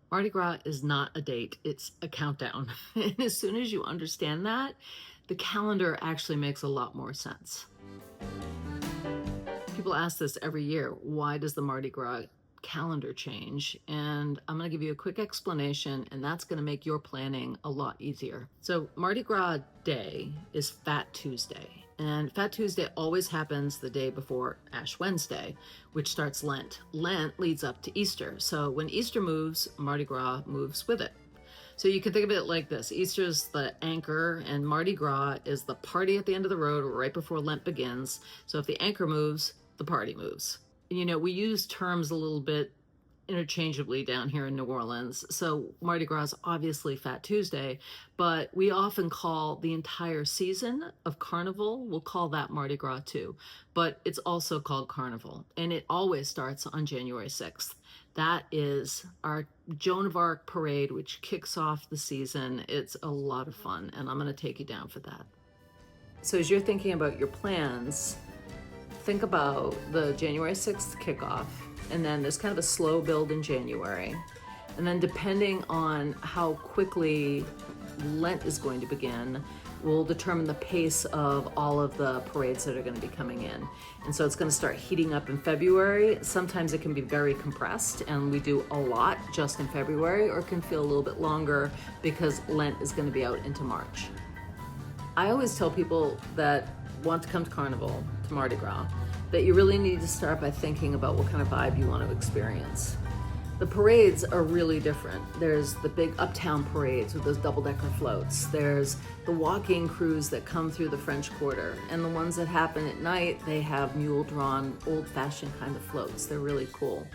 Mardi Gras is not a date, it's a countdown. And as soon as you understand that, the calendar actually makes a lot more sense. People ask this every year, why does the Mardi Gras calendar change? And I'm going to give you a quick explanation, and that's going to make your planning a lot easier. So Mardi Gras Day is Fat Tuesday, and Fat Tuesday always happens the day before Ash Wednesday, which starts Lent. Lent leads up to Easter, so when Easter moves, Mardi Gras moves with it. So you can think of it like this. Easter's the anchor, and Mardi Gras is the party at the end of the road right before Lent begins. So if the anchor moves, the party moves. You know, we use terms a little bit interchangeably down here in New Orleans. So Mardi Gras is obviously Fat Tuesday, but we often call the entire season of Carnival, we'll call that Mardi Gras too, but it's also called Carnival, and it always starts on January 6th. That is our Joan of Arc parade, which kicks off the season. It's a lot of fun, and I'm going to take you down for that. So as you're thinking about your plans, think about the January 6th kickoff, and then there's kind of a slow build in January. And then depending on how quickly Lent is going to begin will determine the pace of all of the parades that are going to be coming in. And so it's going to start heating up in February. Sometimes it can be very compressed and we do a lot just in February, or it can feel a little bit longer because Lent is going to be out into March. I always tell people that want to come to Carnival, to Mardi Gras, that you really need to start by thinking about what kind of vibe you want to experience. The parades are really different. There's the big uptown parades with those double-decker floats. There's the walking crews that come through the French Quarter. And the ones that happen at night, they have mule-drawn, old-fashioned kind of floats. They're really cool.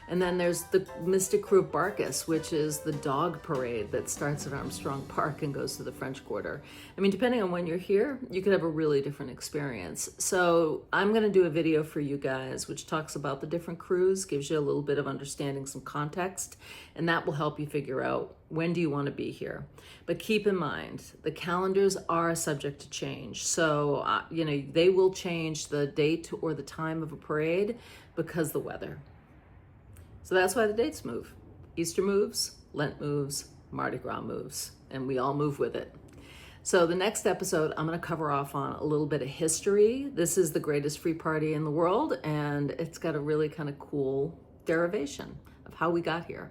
And then there's the Mystic Crew of Barkus, which is the dog parade that starts at Armstrong Park and goes to the French Quarter. I mean, depending on when you're here, you could have a really different experience. So I'm gonna do a video for you guys, which talks about the different crews, gives you a little bit of understanding, some context, and that will help you figure out when do you wanna be here. But keep in mind, the calendars are subject to change. So, they will change the date or the time of a parade because the weather. So that's why the dates move. Easter moves, Lent moves, Mardi Gras moves, and we all move with it. So the next episode, I'm gonna cover off on a little bit of history. This is the greatest free party in the world, and it's got a really kind of cool derivation of how we got here.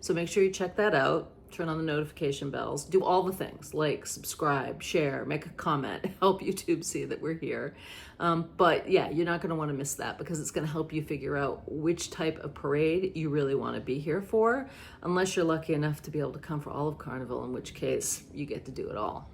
So make sure you check that out. Turn on the notification bells, do all the things, like, subscribe, share, make a comment, help YouTube see that we're here. But yeah, you're not gonna wanna miss that because it's gonna help you figure out which type of parade you really wanna be here for, unless you're lucky enough to be able to come for all of Carnival, in which case you get to do it all.